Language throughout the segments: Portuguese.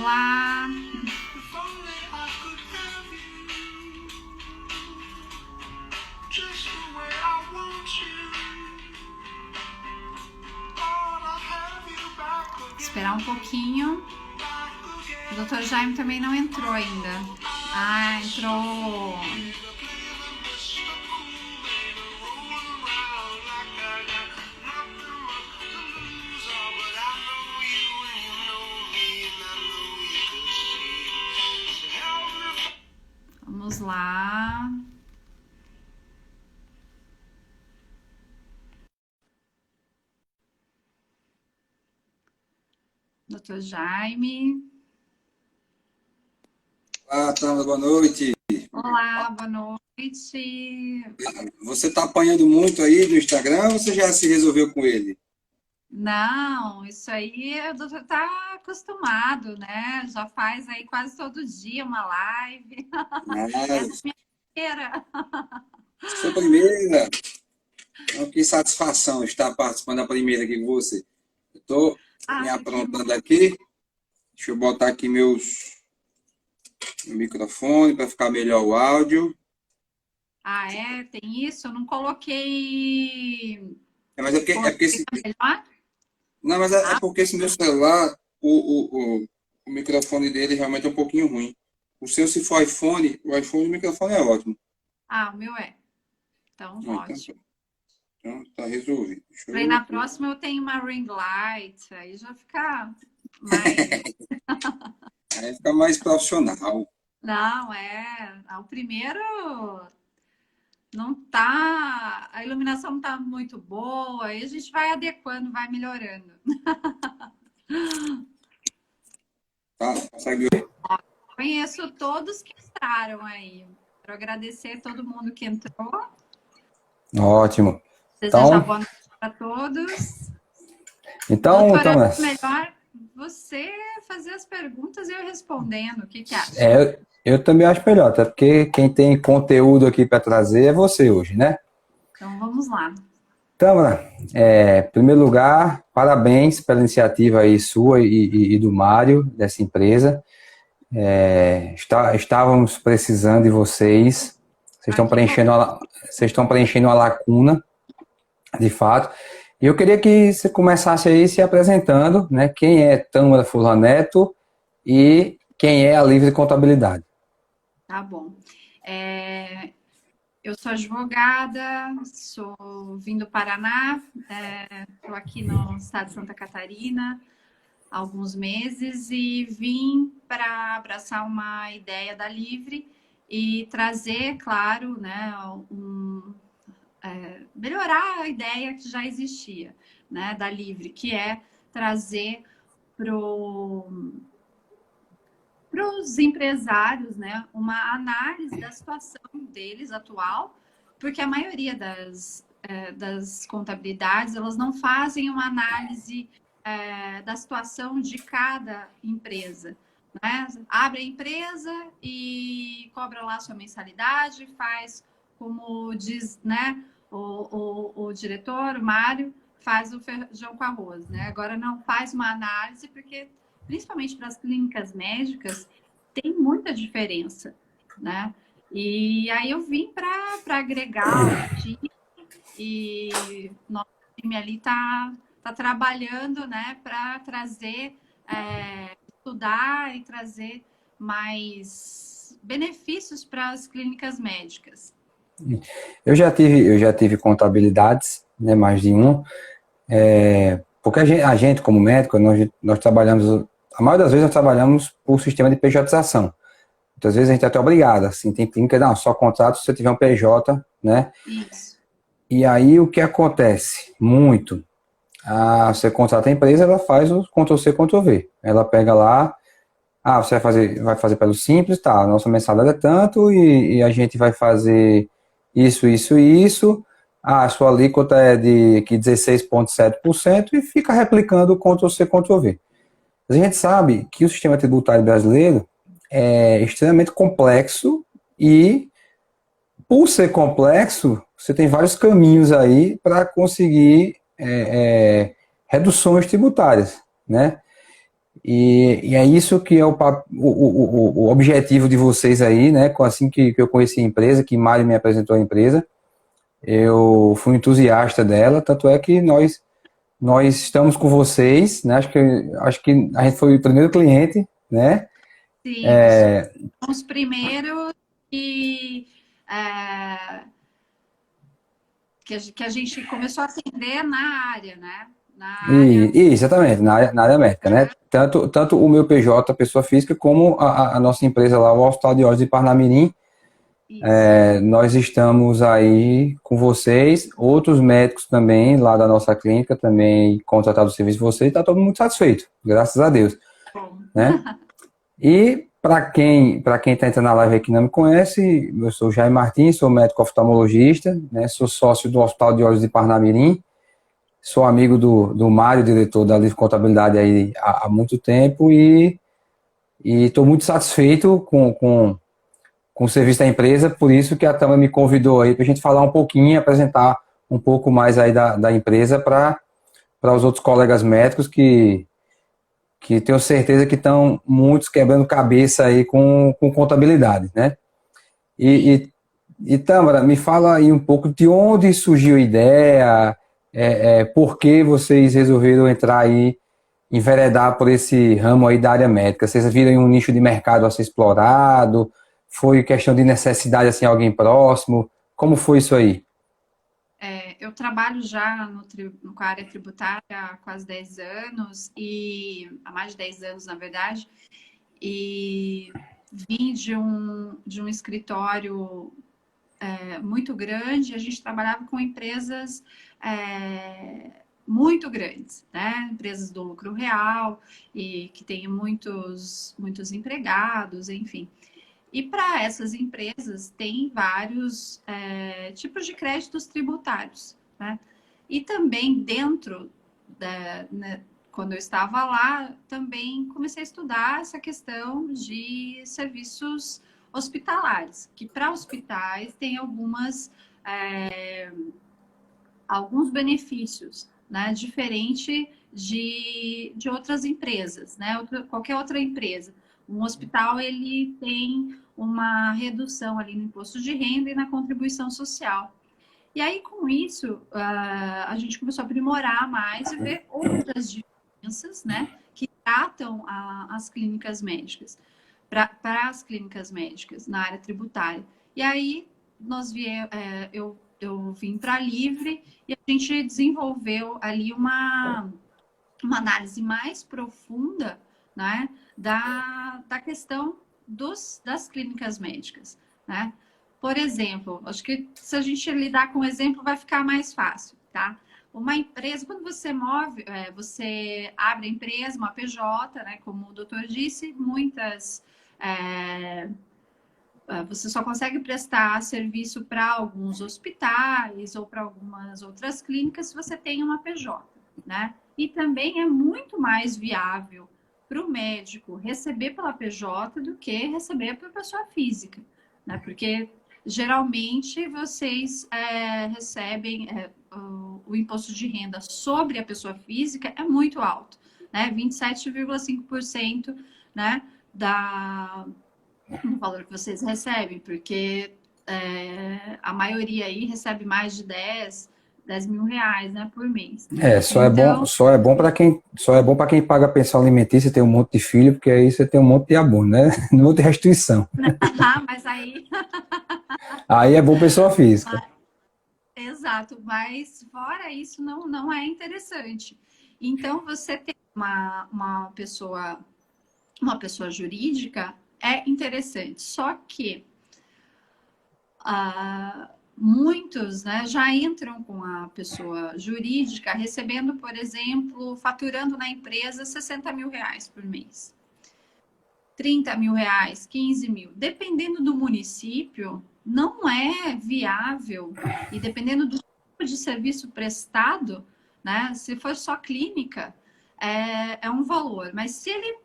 Olá! Esperar um pouquinho. O Dr. Jaime também não entrou ainda. Ah, entrou. Vamos lá. Dr. Jaime. Olá, Tâmara, boa noite. Olá, boa noite. Você está apanhando muito aí no Instagram ou você já se resolveu com ele? Não, isso aí o doutor tá acostumado, né? Já faz aí quase todo dia uma live. Essa é a minha primeira. Sua primeira. Então, que satisfação estar participando da primeira aqui com você. Eu estou me aprontando aqui. Deixa eu botar aqui meu microfone para ficar melhor o áudio. Ah, é? Tem isso? Eu não coloquei. Mas é porque esse... melhor? Não, mas é porque esse meu celular, o microfone dele realmente é um pouquinho ruim. O seu, se for iPhone, o microfone é ótimo. Ah, o meu é. Então, ótimo. Então, tá resolvido. Aí na próxima eu tenho uma ring light, aí já fica mais. Aí fica mais profissional. Não, o primeiro não tá, a iluminação não tá muito boa, aí a gente vai adequando, vai melhorando. Tá, consegue ver? Conheço todos que entraram aí. Quero agradecer a todo mundo que entrou. Ótimo. Desejar boa noite para todos. Então, doutora, melhor você fazer as perguntas e eu respondendo. O que acha? Eu também acho melhor, até porque quem tem conteúdo aqui para trazer é você hoje, né? Então, vamos lá. Tâmara, em primeiro lugar, parabéns pela iniciativa aí sua e do Mário, dessa empresa. Estávamos precisando de vocês. Vocês estão preenchendo uma lacuna, de fato. E eu queria que você começasse aí se apresentando, né? Quem é Tâmara Furlan e quem é a Livre Contabilidade. Tá bom. Eu sou advogada, vim do Paraná, estou aqui no estado de Santa Catarina há alguns meses e vim para abraçar uma ideia da Livre e trazer, claro, né, melhorar a ideia que já existia, né, da Livre, que é trazer para os empresários, né, uma análise da situação deles atual, porque a maioria das contabilidades, elas não fazem uma análise da situação de cada empresa, né? Abre a empresa e cobra lá sua mensalidade, faz como diz, né, o diretor, o Mário, faz o feijão com arroz, né? Agora não faz uma análise, porque principalmente para as clínicas médicas, tem muita diferença, né? E aí eu vim para agregar o time e nosso time ali tá trabalhando, né, para trazer, estudar e trazer mais benefícios para as clínicas médicas. Eu já tive contabilidades, né, mais de um, porque a gente como médico, nós trabalhamos, a maioria das vezes nós trabalhamos por sistema de PJização. Muitas vezes a gente é até obrigado, assim, tem clínica, não, só contrato se você tiver um PJ, né? Isso. E aí o que acontece? Muito. Você contrata a empresa, ela faz o Ctrl-C, Ctrl-V. Ela pega lá, você vai fazer pelo Simples, tá, a nossa mensalidade é tanto e a gente vai fazer isso, isso e isso. A sua alíquota é de 16,7% e fica replicando o Ctrl-C, Ctrl-V. A gente sabe que o sistema tributário brasileiro é extremamente complexo e, por ser complexo, você tem vários caminhos aí para conseguir reduções tributárias, né? E é isso que é o objetivo de vocês aí, né? Assim que eu conheci a empresa, que Mário me apresentou a empresa, eu fui entusiasta dela, tanto é que nós estamos com vocês, né? Acho que a gente foi o primeiro cliente, né? Sim, os primeiros que, é, que a gente começou a atender na área, né? Na área. Exatamente, na área médica, né? Tanto o meu PJ, pessoa física, como a nossa empresa lá, o Hospital de Olhos de Parnamirim, Isso. nós estamos aí com vocês, outros médicos também, lá da nossa clínica, também contrataram o serviço de vocês, está todo mundo satisfeito, graças a Deus, Bom. né? E para quem está entrando na live aqui e não me conhece, eu sou Jair Martins, sou médico oftalmologista, né? Sou sócio do Hospital de Olhos de Parnamirim, sou amigo do Mário, diretor da Livre Contabilidade aí há muito tempo e estou muito satisfeito com o serviço da empresa, por isso que a Tama me convidou aí para a gente falar um pouquinho, apresentar um pouco mais aí da empresa para os outros colegas médicos que tenho certeza que estão muitos quebrando cabeça aí com contabilidade, né? E Tâmara, me fala aí um pouco de onde surgiu a ideia, por que vocês resolveram entrar aí, enveredar por esse ramo aí da área médica? Vocês viram um nicho de mercado a ser explorado? Foi questão de necessidade, assim, alguém próximo? Como foi isso aí? Eu trabalho já com a área tributária há quase 10 anos, há mais de 10 anos, na verdade, e vim de um escritório muito grande. A gente trabalhava com empresas muito grandes, né? Empresas do lucro real e que têm muitos empregados, enfim. E para essas empresas tem vários tipos de créditos tributários, né? E também dentro né, quando eu estava lá, também comecei a estudar essa questão de serviços hospitalares, que para hospitais tem alguns benefícios, né? Diferente de outras empresas, né? Qualquer outra empresa. Um hospital, ele tem uma redução ali no imposto de renda e na contribuição social. E aí, com isso, a gente começou a aprimorar mais e ver outras diferenças, né? Que tratam as clínicas médicas, para as clínicas médicas na área tributária. E aí, eu vim para a Livre e a gente desenvolveu ali uma análise mais profunda, né, da questão das clínicas médicas, né? Por exemplo, acho que se a gente lidar com o exemplo vai ficar mais fácil, tá? Uma empresa, quando você você abre a empresa, uma PJ, né, como o doutor disse, você só consegue prestar serviço para alguns hospitais ou para algumas outras clínicas se você tem uma PJ, né? E também é muito mais viável para o médico receber pela PJ do que receber por pessoa física, né? Porque geralmente vocês recebem o imposto de renda sobre a pessoa física é muito alto, né? 27,5%, né? No valor que vocês recebem, porque a maioria aí recebe mais de 10 mil reais, né, por mês. Só é bom para quem paga pensão alimentícia, tem um monte de filho, porque aí você tem um monte de abono, né? Um monte de restituição. Mas aí... Aí é bom pessoa física. Exato, mas fora isso não é interessante. Então, você ter uma pessoa jurídica é interessante, só que muitos, né, já entram com a pessoa jurídica recebendo, por exemplo, faturando na empresa 60 mil reais por mês. 30 mil reais, 15 mil. Dependendo do município, não é viável. E dependendo do tipo de serviço prestado, né, se for só clínica, é um valor. Mas se ele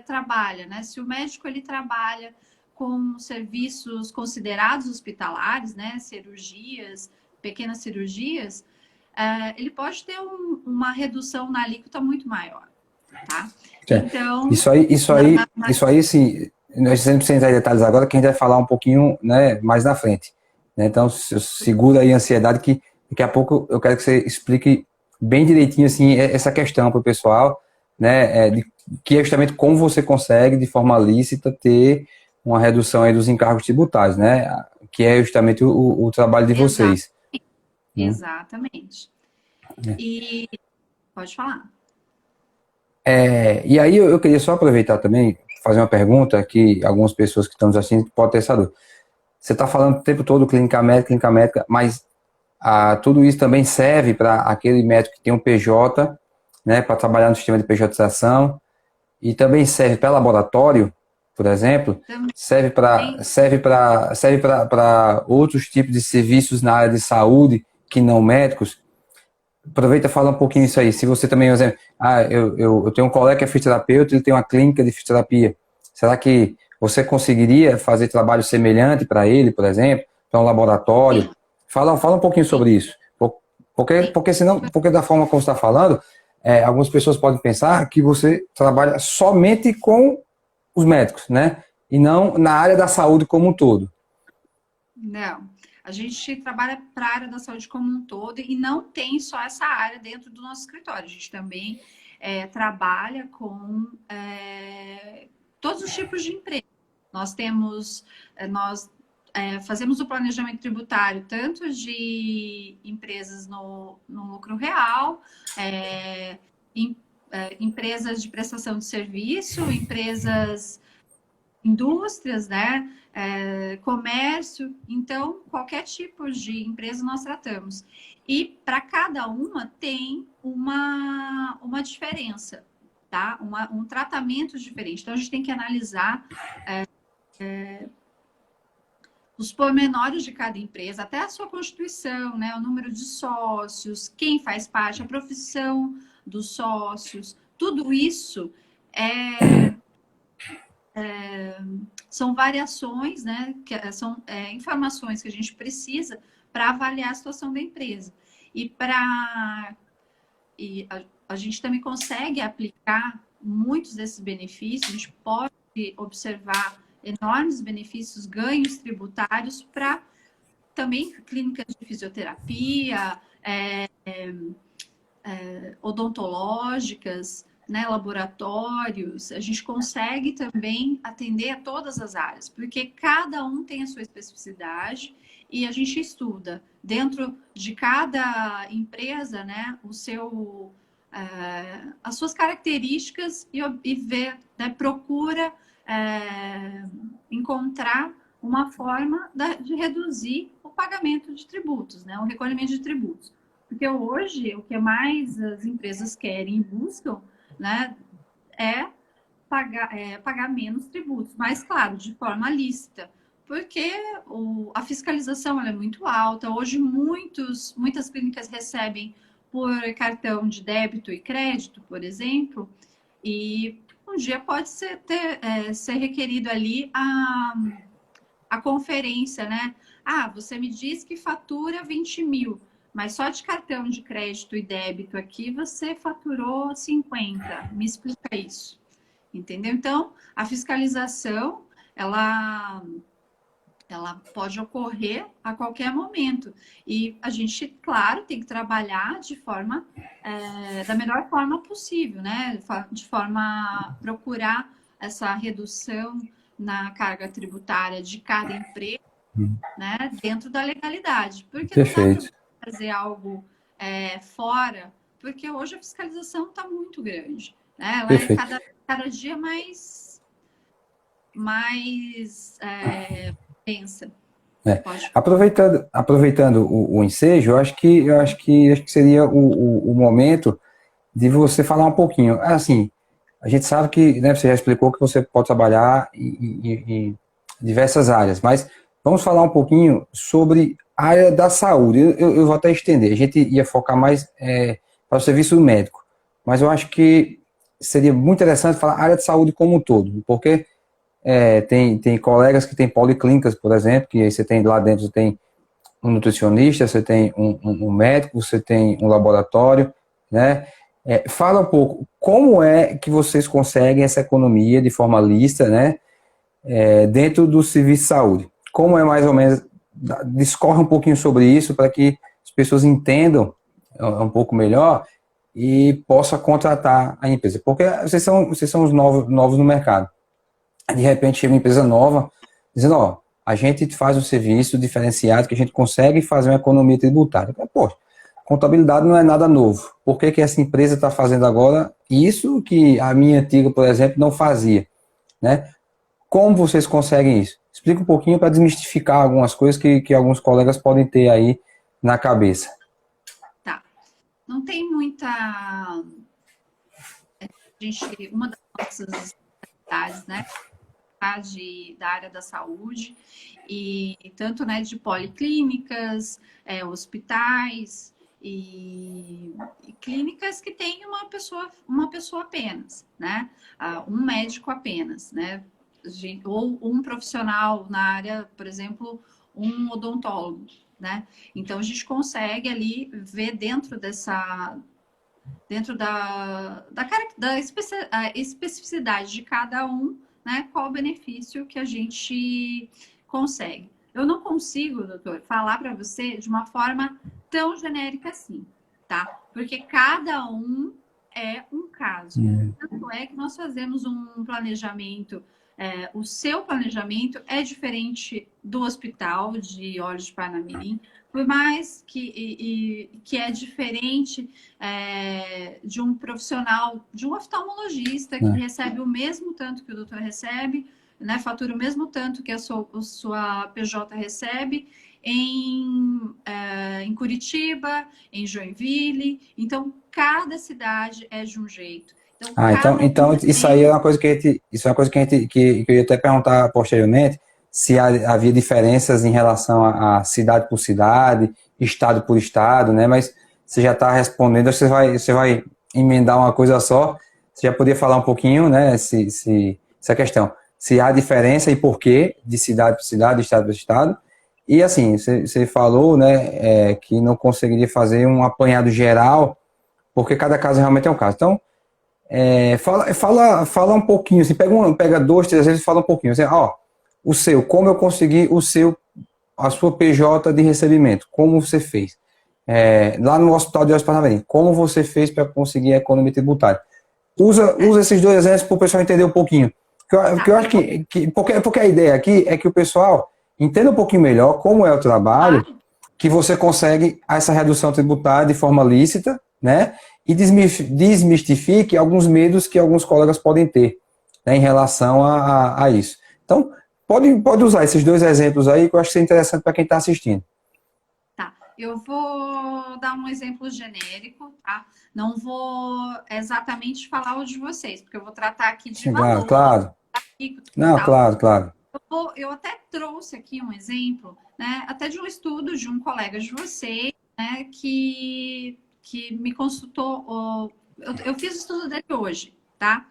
trabalha, né, se o médico ele trabalha com serviços considerados hospitalares, né, cirurgias, pequenas cirurgias, ele pode ter uma redução na alíquota muito maior. tá? Certo. Então... Isso aí, sim, nós sempre sem entrar em detalhes agora, que a gente vai falar um pouquinho, né, mais na frente. Né? Então, segura aí a ansiedade, que daqui a pouco eu quero que você explique bem direitinho, assim, essa questão para o pessoal, né, que é justamente como você consegue, de forma lícita, ter uma redução aí dos encargos tributários, né, que é justamente o trabalho de vocês. Exatamente. E pode falar. E aí eu queria só aproveitar também, fazer uma pergunta que algumas pessoas que estão nos assistindo podem ter essa dúvida. Você está falando o tempo todo clínica médica, mas tudo isso também serve para aquele médico que tem um PJ, né, para trabalhar no sistema de PJização, e também serve para laboratório, por exemplo, serve para outros tipos de serviços na área de saúde que não médicos. Aproveita e fala um pouquinho isso aí. Se você também, por exemplo, eu tenho um colega que é fisioterapeuta, ele tem uma clínica de fisioterapia. Será que você conseguiria fazer trabalho semelhante para ele, por exemplo, para um laboratório? Fala um pouquinho sobre isso. Porque da forma como você está falando, algumas pessoas podem pensar que você trabalha somente com os médicos, né? E não na área da saúde como um todo. Não. A gente trabalha para a área da saúde como um todo e não tem só essa área dentro do nosso escritório. A gente também trabalha com todos os tipos de empresa. Nós fazemos o planejamento tributário tanto de empresas no lucro real, empresas de prestação de serviço, indústrias, né? Comércio. Então, qualquer tipo de empresa nós tratamos. E para cada uma tem uma diferença, tá? Um tratamento diferente. Então, a gente tem que analisar os pormenores de cada empresa, até a sua constituição, né? O número de sócios, quem faz parte, a profissão dos sócios, tudo isso são variações, né? São informações que a gente precisa para avaliar a situação da empresa. E a gente também consegue aplicar muitos desses benefícios, a gente pode observar enormes benefícios, ganhos tributários para também clínicas de fisioterapia, odontológicas, né, laboratórios. A gente consegue também atender a todas as áreas, porque cada um tem a sua especificidade e a gente estuda dentro de cada empresa, né, as suas características e vê, né, procura encontrar uma forma de reduzir o pagamento de tributos, né, o recolhimento de tributos. Porque hoje o que mais as empresas querem e buscam, né, pagar menos tributos, mas, claro, de forma lícita, porque a fiscalização ela é muito alta. Hoje, muitas clínicas recebem por cartão de débito e crédito, por exemplo, e um dia pode ser requerido ali a conferência, né? Você me diz que fatura 20 mil, mas só de cartão de crédito e débito aqui você faturou 50. Me explica isso. Entendeu? Então, a fiscalização, ela pode ocorrer a qualquer momento. E a gente, claro, tem que trabalhar da melhor forma possível, né? De forma a procurar essa redução na carga tributária de cada empresa, né? Dentro da legalidade. Porque Perfeito. Não dá para fazer algo fora, porque hoje a fiscalização está muito grande, né? Ela Perfeito. é cada dia mais pensa. Aproveitando o ensejo, eu acho que seria o momento de você falar um pouquinho. Assim, a gente sabe que, né, você já explicou que você pode trabalhar em diversas áreas, mas vamos falar um pouquinho sobre a área da saúde. Eu vou até estender. A gente ia focar mais para o serviço médico, mas eu acho que seria muito interessante falar a área de saúde como um todo, porque tem colegas que têm policlínicas, por exemplo, que aí você tem lá dentro, você tem um nutricionista, você tem um médico, você tem um laboratório, né? Fala um pouco, como é que vocês conseguem essa economia de forma lícita, né, dentro do serviço de saúde? Como é mais ou menos, discorre um pouquinho sobre isso para que as pessoas entendam um pouco melhor e possa contratar a empresa. Porque vocês são os novos no mercado. De repente chega uma empresa nova, dizendo, ó, a gente faz um serviço diferenciado que a gente consegue fazer uma economia tributária. Poxa, contabilidade não é nada novo. Por que essa empresa está fazendo agora isso que a minha antiga, por exemplo, não fazia, né? Como vocês conseguem isso? Explica um pouquinho para desmistificar algumas coisas que alguns colegas podem ter aí na cabeça. Tá. Não tem muita... Uma das nossas especialidades, né? Da área da saúde, e tanto, né, de policlínicas, hospitais e clínicas que tem uma pessoa apenas, né? Um médico apenas, né? Ou um profissional na área, por exemplo, um odontólogo, né? Então a gente consegue ali ver dentro da especificidade de cada um, né, qual o benefício que a gente consegue. Eu não consigo, doutor, falar para você de uma forma tão genérica assim, tá? Porque cada um é um caso. Tanto é que nós fazemos um planejamento, o seu planejamento é diferente do hospital de Olhos de Parnamirim, por mais que é diferente de um profissional, de um oftalmologista que recebe o mesmo tanto que o doutor recebe, né, fatura o mesmo tanto que a sua PJ recebe em Curitiba, em Joinville. Então, cada cidade é de um jeito. Então isso aí é uma coisa que eu ia até perguntar posteriormente, se havia diferenças em relação a cidade por cidade, estado por estado, né? Mas você já está respondendo, você vai emendar uma coisa só. Você já podia falar um pouquinho, né? Essa questão, se há diferença e por quê de cidade para cidade, estado para estado. E assim, você falou, né, que não conseguiria fazer um apanhado geral, porque cada caso realmente é um caso. Então, fala um pouquinho, assim, pega 2, 3 vezes e fala um pouquinho. Assim, ó, como eu consegui a sua PJ de recebimento, como você fez? Lá no Hospital de Olhos de Parnamirim, como você fez para conseguir a economia tributária? Usa esses 2 exemplos para o pessoal entender um pouquinho. Porque eu acho porque a ideia aqui é que o pessoal entenda um pouquinho melhor como é o trabalho, que você consegue essa redução tributária de forma lícita, né? E desmistifique alguns medos que alguns colegas podem ter, né, em relação a isso. Então, pode usar esses 2 exemplos aí, que eu acho que é interessante para quem está assistindo. Tá, eu vou dar um exemplo genérico, tá? Não vou exatamente falar o de vocês, porque eu vou tratar aqui de valor. Claro. Não, claro. Eu até trouxe aqui um exemplo, né, até de um estudo de um colega de vocês, né, que me consultou. Eu fiz o estudo dele hoje, tá?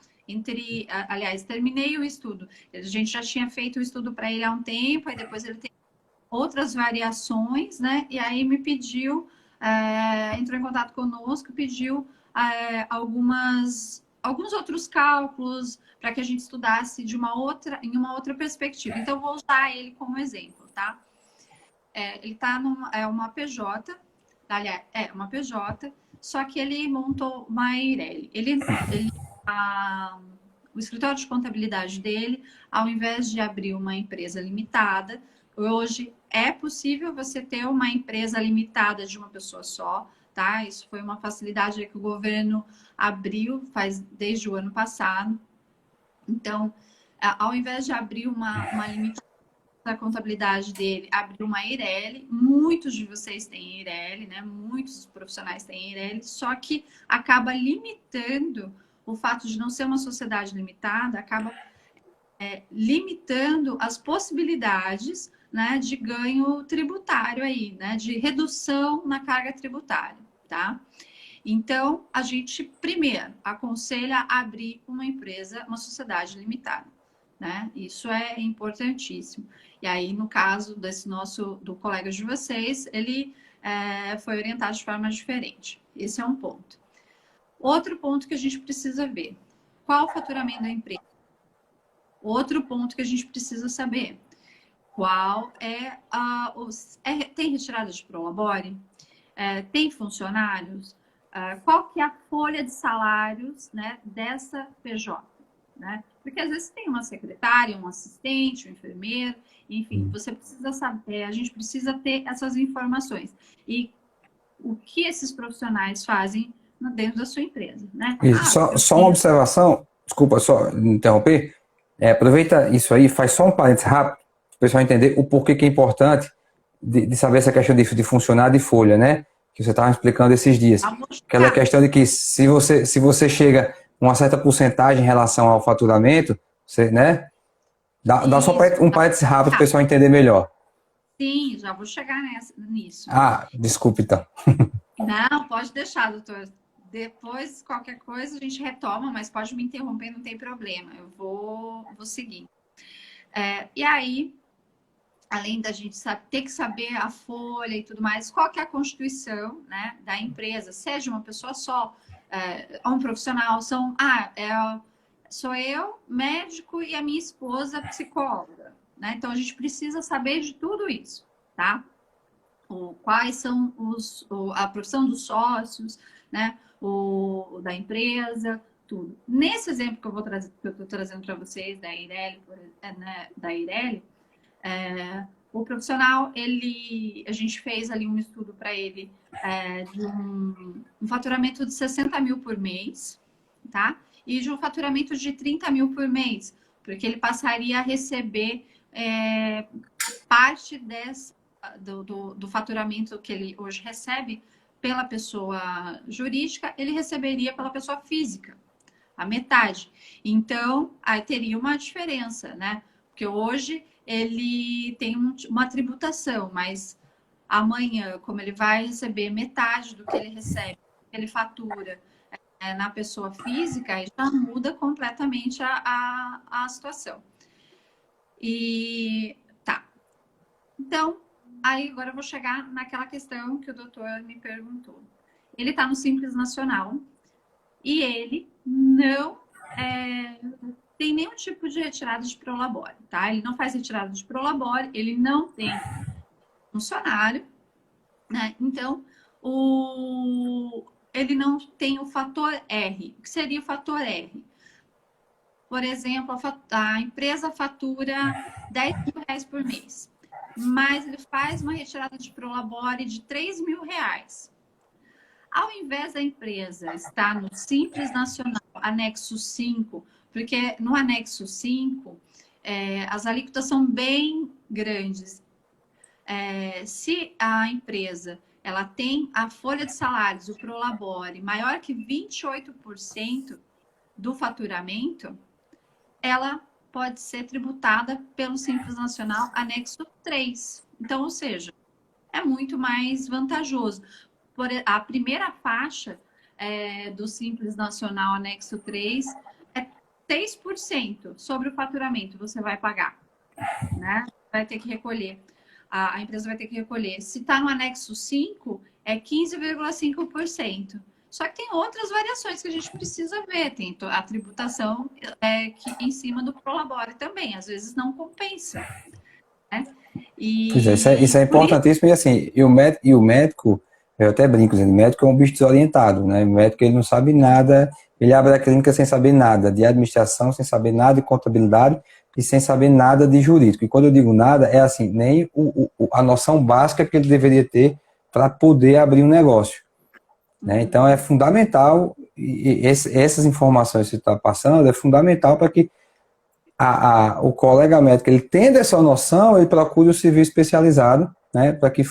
Aliás, terminei o estudo. A gente já tinha feito o estudo para ele há um tempo, aí depois ele tem outras variações, né? E aí me pediu, entrou em contato conosco, pediu alguns outros cálculos para que a gente estudasse em uma outra perspectiva. Então, eu vou usar ele como exemplo, tá? Ele está uma PJ, aliás, uma PJ, só que ele montou uma EIRELI. O escritório de contabilidade dele, ao invés de abrir uma empresa limitada, hoje é possível você ter uma empresa limitada de uma pessoa só, tá? Isso foi uma facilidade que o governo abriu desde o ano passado. Então, ao invés de abrir uma limitação da contabilidade dele, abriu uma EIRELI. Muitos de vocês têm EIRELI, né? Muitos profissionais têm EIRELI, só que acaba limitando o fato de não ser uma sociedade limitada, acaba limitando as possibilidades, né, de ganho tributário aí, né, de redução na carga tributária, tá? Então, a gente, primeiro, aconselha a abrir uma empresa, uma sociedade limitada, né? Isso é importantíssimo. E aí, no caso do colega de vocês, ele foi orientado de forma diferente. Esse é um ponto. Outro ponto que a gente precisa ver. Qual o faturamento da empresa? Outro ponto que a gente precisa saber. Qual é tem retirada de prolabore? Tem funcionários? Qual que é a folha de salários, né, dessa PJ? Né? Porque às vezes tem uma secretária, um assistente, um enfermeiro, enfim, você precisa saber, a gente precisa ter essas informações. E o que esses profissionais fazem dentro da sua empresa, né? Só uma observação, desculpa só interromper, aproveita isso aí, faz só um parênteses rápido, para o pessoal entender o porquê que é importante de saber essa questão de funcionário de folha, né? Que você estava explicando esses dias. Aquela questão de que se você chega a uma certa porcentagem em relação ao faturamento, você, né? Dá só um parênteses rápido para o pessoal entender melhor. Sim, já vou chegar nisso. Desculpe então. Não, pode deixar, doutor. Depois, qualquer coisa, a gente retoma, mas pode me interromper, não tem problema. Eu vou seguir. E aí, além da gente ter que saber a folha e tudo mais, qual que é a constituição, né, da empresa? Seja uma pessoa só, um profissional, sou eu, médico, e a minha esposa, psicóloga. Né? Então, a gente precisa saber de tudo isso, tá? Quais são a profissão dos sócios, né? Da empresa, tudo. Nesse exemplo que eu estou trazendo para vocês, da Ireli, o profissional, a gente fez ali um estudo para ele de um faturamento de 60 mil por mês, tá? E de um faturamento de 30 mil por mês, porque ele passaria a receber parte do faturamento que ele hoje recebe pela pessoa jurídica, ele receberia pela pessoa física, a metade. Então, aí teria uma diferença, né? Porque hoje ele tem uma tributação, mas amanhã, como ele vai receber metade do que ele recebe, ele fatura na pessoa física, aí já muda completamente a situação. E tá. Então, aí agora eu vou chegar naquela questão que o doutor me perguntou. Ele está no Simples Nacional e ele não tem nenhum tipo de retirada de prolabore, tá? Ele não faz retirada de prolabore, ele não tem funcionário, né? Então, ele não tem o fator R. O que seria o fator R? Por exemplo, a empresa fatura 10 mil reais por mês, mas ele faz uma retirada de prolabore de 3 mil reais. Ao invés da empresa estar no Simples Nacional, anexo 5, porque no anexo 5, as alíquotas são bem grandes. Se a empresa ela tem a folha de salários, o prolabore, maior que 28% do faturamento, ela pode ser tributada pelo Simples Nacional anexo 3. Então, ou seja, é muito mais vantajoso. A primeira faixa do Simples Nacional anexo 3 é 6% sobre o faturamento você vai pagar, né? Vai ter que recolher. A empresa vai ter que recolher. Se está no anexo 5, é 15,5%. Só que tem outras variações que a gente precisa ver. Tem a tributação que em cima do prolabore também. Às vezes não compensa. Né? Isso é importantíssimo. E assim, o médico, eu até brinco dizendo, o médico é um bicho desorientado, né? O médico ele não sabe nada, ele abre a clínica sem saber nada de administração, sem saber nada de contabilidade e sem saber nada de jurídico. E quando eu digo nada, é assim, nem a noção básica que ele deveria ter para poder abrir um negócio. Né? Então é fundamental, e essas informações que você está passando, é fundamental para que o colega médico, ele tendo essa noção, ele procure o serviço especializado, né, para que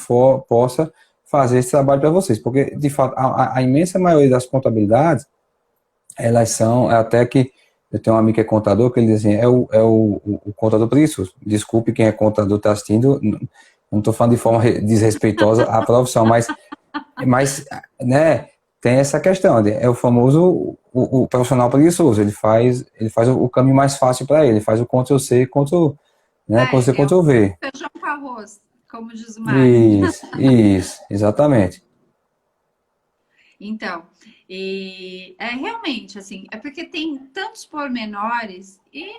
possa fazer esse trabalho para vocês. Porque, de fato, a imensa maioria das contabilidades, elas são, até que eu tenho um amigo que é contador, que ele diz assim, o contador preguiçoso. Desculpe quem é contador está assistindo, não estou falando de forma desrespeitosa à profissão, mas né, tem essa questão, é o famoso o profissional preguiçoso, ele faz o caminho mais fácil para ele faz o Ctrl-C, Ctrl-C, Ctrl-V. Feijão com arroz, como diz o Mário. Isso, exatamente. Então, E é realmente, assim, é porque tem tantos pormenores e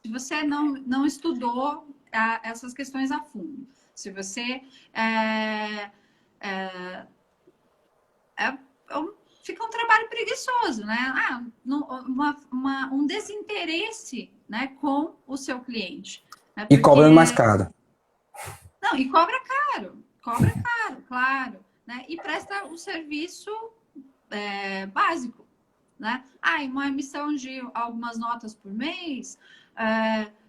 se você não estudou essas questões a fundo, se você é, fica um trabalho preguiçoso, né? Um desinteresse, né, com o seu cliente. Né? E cobrando mais caro. Não, e cobra caro, claro. Né? E presta um serviço básico. Né? Uma emissão de algumas notas por mês,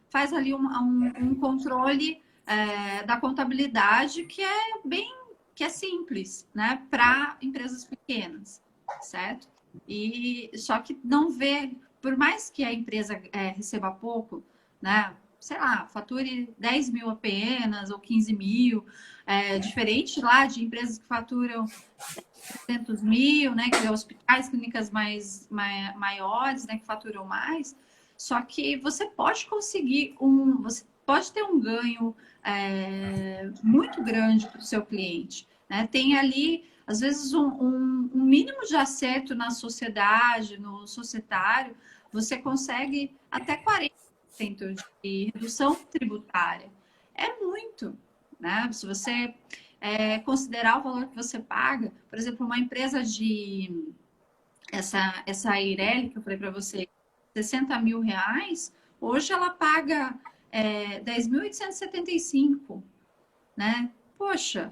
faz ali um controle da contabilidade que é simples, né, para empresas pequenas, certo? E só que não vê, por mais que a empresa receba pouco, né, sei lá, fature 10 mil apenas ou 15 mil, diferente lá de empresas que faturam 300 mil, né, que é hospitais, clínicas maiores, né, que faturam mais. Só que você pode conseguir você pode ter um ganho muito grande para o seu cliente. Né? Tem ali, às vezes, um mínimo de acerto na sociedade, no societário, você consegue até 40% de redução tributária. É muito, né? Se você considerar o valor que você paga, por exemplo, uma empresa de essa Eireli, que eu falei para você, 60 mil reais, hoje ela paga 10.875, né? Poxa,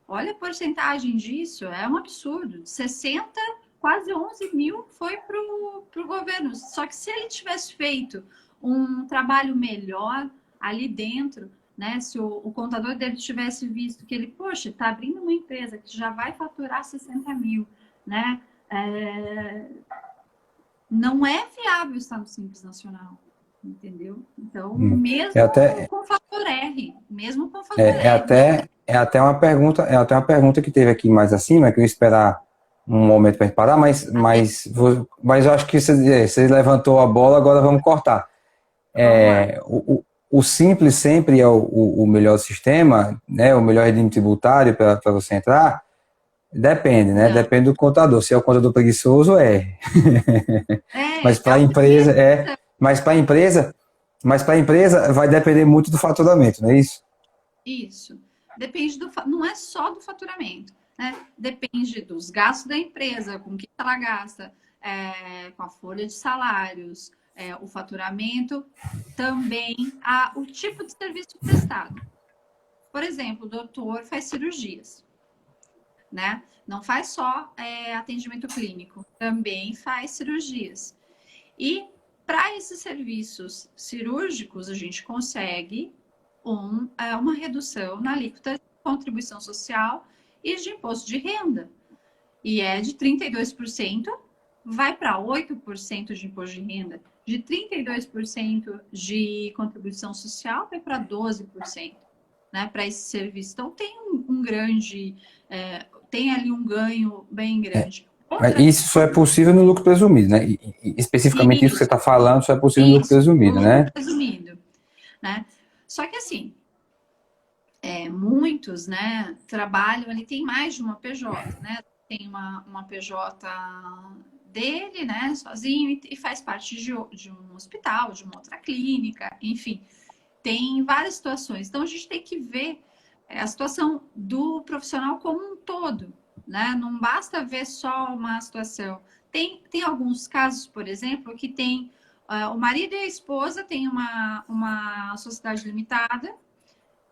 olha a porcentagem disso, é um absurdo. 60, quase 11 mil foi para o governo. Só que se ele tivesse feito um trabalho melhor ali dentro, né? Se o contador dele tivesse visto que ele, poxa, está abrindo uma empresa que já vai faturar 60 mil, né? Não é viável estar no Simples Nacional, entendeu? Então, mesmo com fator R, É até uma pergunta que teve aqui mais acima, que eu ia esperar um momento para parar, mas eu acho que você levantou a bola, agora vamos cortar. O Simples sempre é o melhor sistema, né? O melhor regime tributário para você entrar. Depende, né? Não. Depende do contador. Se é o contador preguiçoso, mas para a empresa Mas para a empresa vai depender muito do faturamento, não é isso? Isso. Depende não é só do faturamento, né? Depende dos gastos da empresa, com o que ela gasta, com a folha de salários, o faturamento, também o tipo de serviço prestado. Por exemplo, o doutor faz cirurgias. Né? Não faz só atendimento clínico, também faz cirurgias. E para esses serviços cirúrgicos, a gente consegue uma redução na alíquota de contribuição social e de imposto de renda. E é de 32%, vai para 8% de imposto de renda. De 32% de contribuição social, vai para 12%. Né, para esse serviço. Então, tem tem ali um ganho bem grande. Isso só é possível no lucro presumido, né? Especificamente isso que você está falando só é possível no lucro presumido, né? Presumido, né? Só que assim, muitos, né, trabalham ali, tem mais de uma PJ, né? Tem uma PJ dele, né, sozinho, e faz parte de um hospital, de uma outra clínica, enfim. Tem várias situações. Então, a gente tem que ver a situação do profissional como um todo, né? Não basta ver só uma situação. Tem alguns casos, por exemplo, que tem o marido e a esposa têm uma sociedade limitada,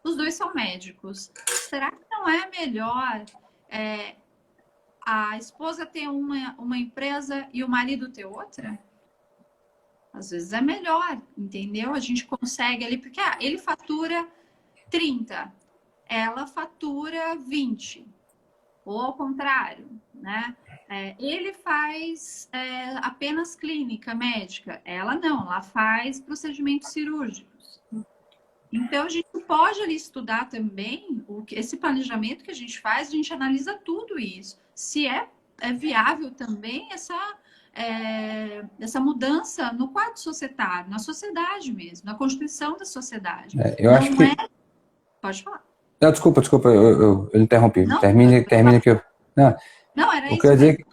os dois são médicos. Será que não é melhor a esposa ter uma empresa e o marido ter outra? Às vezes é melhor, entendeu? A gente consegue ali, porque ele fatura 30, ela fatura 20. Ou ao contrário, né? Ele faz apenas clínica médica, ela não, ela faz procedimentos cirúrgicos. Então, a gente pode ali estudar também esse planejamento que a gente faz, a gente analisa tudo isso. Se é viável também essa mudança no quadro societário, na sociedade mesmo, na constituição da sociedade. Acho que... Pode falar. Não, desculpa, eu interrompi. Não, termina que eu... Não, era eu isso queria dizer...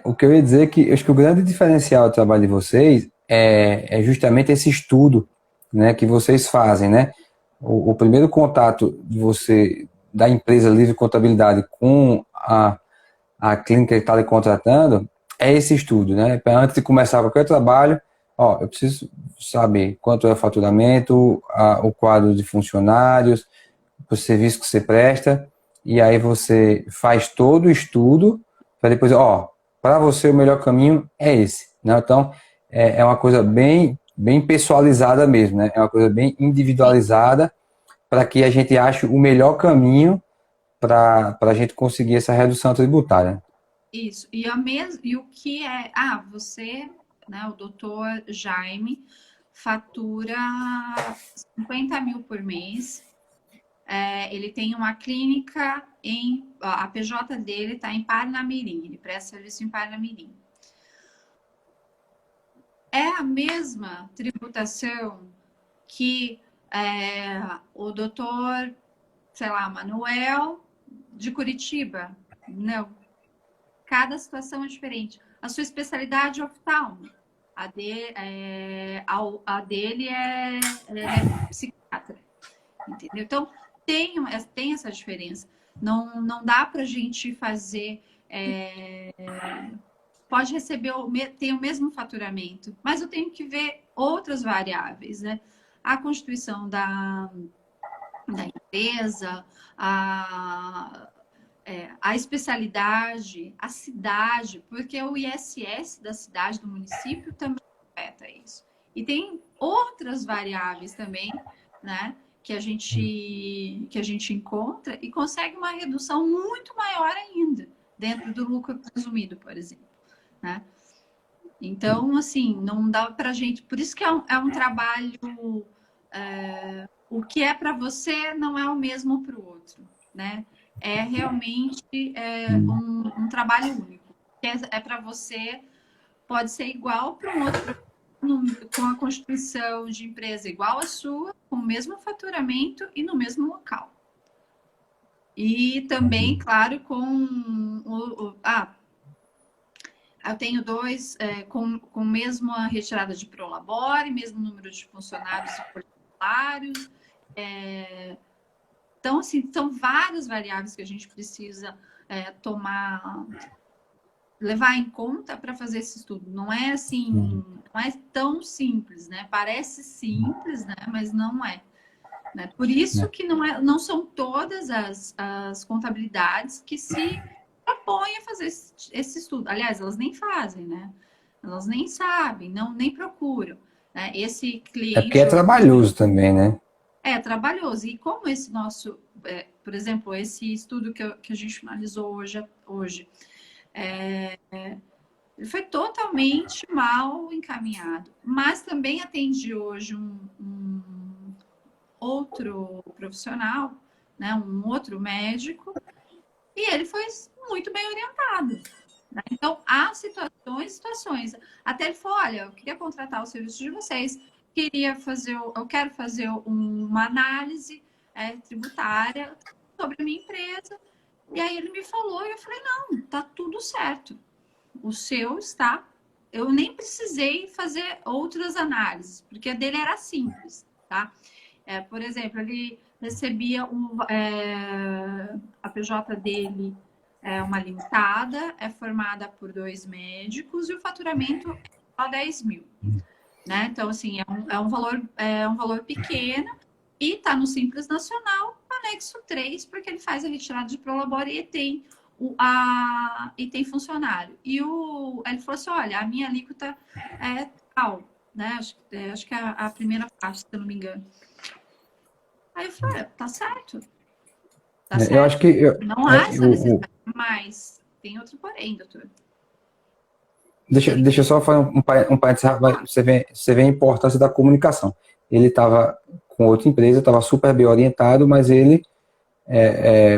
O que eu ia dizer é que eu acho que o grande diferencial do trabalho de vocês é justamente esse estudo, né, que vocês fazem, né? O primeiro contato de você, da empresa Livre Contabilidade com a clínica que está lhe contratando, é esse estudo, né? Antes de começar qualquer trabalho, eu preciso saber quanto é o faturamento, o quadro de funcionários, o serviço que você presta, e aí você faz todo o estudo para depois, para você o melhor caminho é esse, né? Então, é uma coisa bem pessoalizada mesmo, né? É uma coisa bem individualizada para que a gente ache o melhor caminho para a gente conseguir essa redução tributária. Isso. E o que é... você, né, o doutor Jaime, fatura 50 mil por mês. Ele tem uma clínica a PJ dele está em Parnamirim, ele presta serviço em Parnamirim. É a mesma tributação que o doutor, sei lá, Manuel de Curitiba? Não. Cada situação é diferente. A sua especialidade é oftalmo. A dele é psiquiatra. Entendeu? Então, tem essa diferença. Não dá para a gente fazer... pode receber, tem o mesmo faturamento, mas eu tenho que ver outras variáveis, né? A constituição da empresa, a especialidade, a cidade, porque o ISS da cidade, do município, também afeta isso. E tem outras variáveis também, né? Que a gente encontra e consegue uma redução muito maior ainda, dentro do lucro presumido, por exemplo, né? Então, assim, não dá para a gente... Por isso que é um trabalho... o que é para você não é o mesmo para o outro, né? É realmente um trabalho único. Que é para você, pode ser igual para um outro, com a constituição de empresa igual à sua, com o mesmo faturamento e no mesmo local. E também, claro, eu tenho dois com mesma retirada de Prolabore, mesmo número de funcionários e salários. Então, assim, são várias variáveis que a gente precisa levar em conta para fazer esse estudo. Não é assim, não é tão simples, né? Parece simples, né? Mas não é. Né? Por isso que não são todas as contabilidades que se propõem a fazer esse estudo. Aliás, elas nem fazem, né? Elas nem sabem, nem procuram. Né? Esse cliente... porque é trabalhoso também, né? É trabalhoso. E como esse nosso... por exemplo, esse estudo que a gente finalizou hoje ele foi totalmente mal encaminhado. Mas também atendi hoje um outro profissional, né, um outro médico, e ele foi muito bem orientado. Né? Então, há situações. Até ele falou, olha, eu queria contratar o serviço de vocês, eu quero fazer uma análise tributária sobre a minha empresa. E aí ele me falou, e eu falei, não, tá tudo certo. O seu está... Eu nem precisei fazer outras análises, porque a dele era simples, tá? Por exemplo, ele recebia a PJ dele é uma limitada, é formada por 2 médicos e o faturamento é só 10 mil. Né? Então, assim, é um valor pequeno e está no Simples Nacional, anexo 3, porque ele faz a retirada de Prolabore e tem funcionário. E ele falou assim, olha, a minha alíquota é tal, né? Acho que é a primeira parte, se eu não me engano. Aí eu falei, tá certo. Tá certo. Eu acho que... Não há essa necessidade, mas tem outro porém, doutor. Deixa eu só fazer um parênteses, você vê a importância da comunicação. Ele estava com outra empresa, estava super bem orientado, mas ele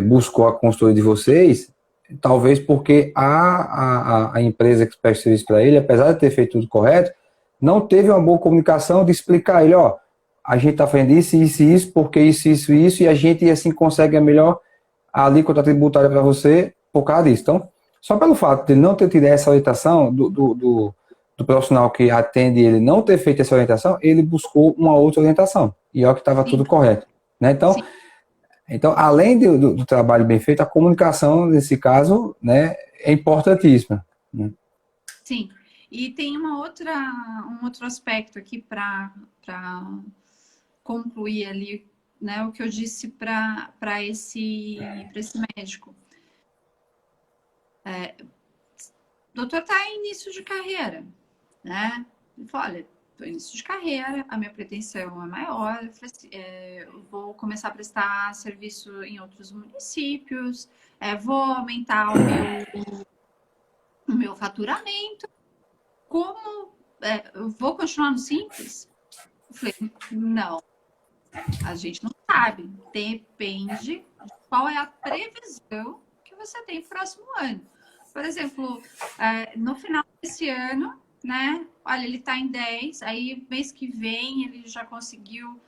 buscou a consultoria de vocês, talvez porque a empresa que presta serviço para ele, apesar de ter feito tudo correto, não teve uma boa comunicação de explicar a ele, a gente está fazendo isso, porque isso, e a gente assim consegue a melhor alíquota tributária para você por causa disso. Então, Só pelo fato de ele não ter tido essa orientação, do profissional que atende ele não ter feito essa orientação, ele buscou uma outra orientação. E é o que estava tudo correto. Né? Então, além do trabalho bem feito, a comunicação, nesse caso, né, é importantíssima. Né? Sim. E tem um outro aspecto aqui para concluir ali, né, o que eu disse para esse médico. O doutor está em início de carreira, né? Ele falou, olha, estou em início de carreira, a minha pretensão é maior, eu falei assim, eu vou começar a prestar serviço em outros municípios, vou aumentar o meu faturamento, como eu vou continuar no Simples? Eu falei, não, a gente não sabe, depende de qual é a previsão que você tem para o próximo ano. Por exemplo, no final desse ano, né? Olha, ele está em 10, aí mês que vem ele já conseguiu,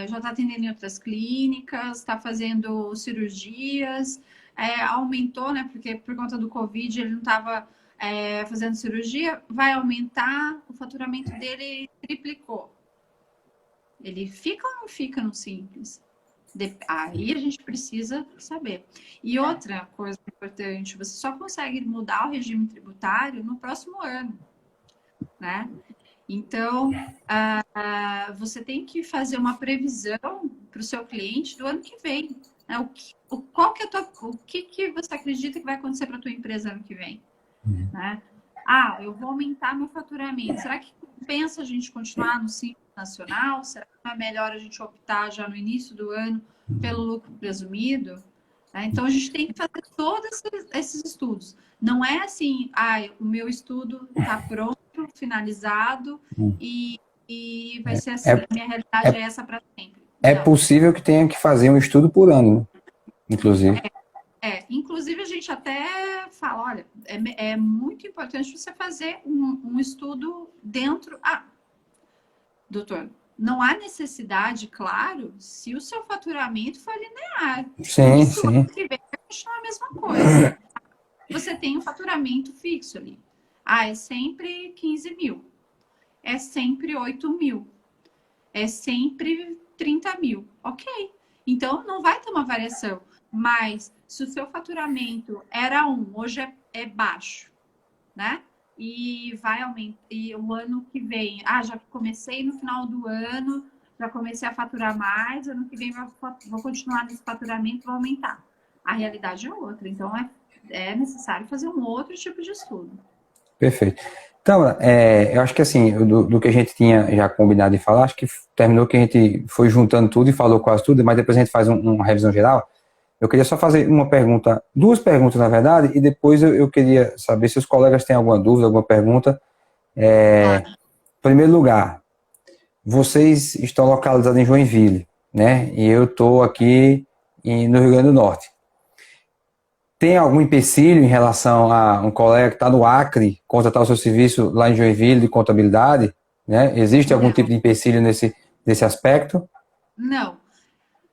já está atendendo em outras clínicas, está fazendo cirurgias, aumentou, né? Porque por conta do Covid ele não estava fazendo cirurgia, vai aumentar, o faturamento dele triplicou. Ele fica ou não fica no Simples? Aí a gente precisa saber. E outra coisa importante, você só consegue mudar o regime tributário no próximo ano, né? Então, você tem que fazer uma previsão para o seu cliente do ano que vem. Né? O que você acredita que vai acontecer para a tua empresa ano que vem? Né? Eu vou aumentar meu faturamento. Será que compensa a gente continuar no Simples Nacional? Será que não é melhor a gente optar já no início do ano pelo lucro presumido? Então, a gente tem que fazer todos esses estudos. Não é assim, o meu estudo está pronto, finalizado e vai ser assim, a minha realidade é essa para sempre. É possível que tenha que fazer um estudo por ano, né? Inclusive. Inclusive, a gente até fala, olha, é muito importante você fazer um estudo dentro... doutor, não há necessidade, claro, se o seu faturamento for linear. Sim, se o ano sim. que vem vai continuar a mesma coisa. Você tem um faturamento fixo ali. É sempre 15 mil. É sempre 8 mil. É sempre 30 mil. Ok. Então, não vai ter uma variação. Mas, se o seu faturamento era 1, hoje é baixo, né? E vai aumentar. E o ano que vem, já comecei no final do ano, já comecei a faturar mais, ano que vem vou continuar nesse faturamento, vou aumentar. A realidade é outra. Então, é necessário fazer um outro tipo de estudo. Perfeito. Então, eu acho que assim, do que a gente tinha já combinado de falar, acho que terminou que a gente foi juntando tudo e falou quase tudo, mas depois a gente faz uma revisão geral. Eu queria só fazer uma pergunta, duas perguntas na verdade, e depois eu queria saber se os colegas têm alguma dúvida, alguma pergunta. Em primeiro lugar, vocês estão localizados em Joinville, né? E eu estou aqui no Rio Grande do Norte. Tem algum empecilho em relação a um colega que está no Acre contratar o seu serviço lá em Joinville de contabilidade? Né? Existe algum tipo de empecilho nesse aspecto? Não.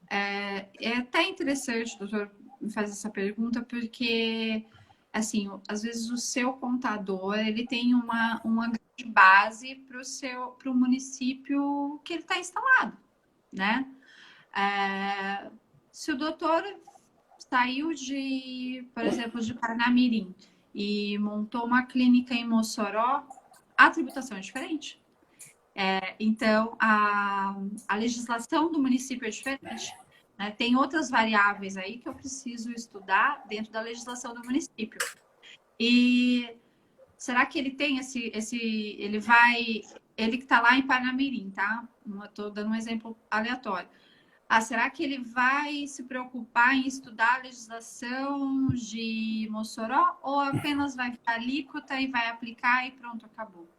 É até interessante, doutor, me fazer essa pergunta, porque, assim, às vezes o seu contador, ele tem uma grande base para o município que ele está instalado, né? Se o doutor saiu por exemplo, de Parnamirim e montou uma clínica em Mossoró, a tributação é diferente. Então, a legislação do município é diferente. Né? Tem outras variáveis aí que eu preciso estudar dentro da legislação do município. E será que ele tem ele que está lá em Parnamirim, tá? Estou dando um exemplo aleatório. Será que ele vai se preocupar em estudar a legislação de Mossoró ou apenas vai ficar alíquota e vai aplicar e pronto, acabou?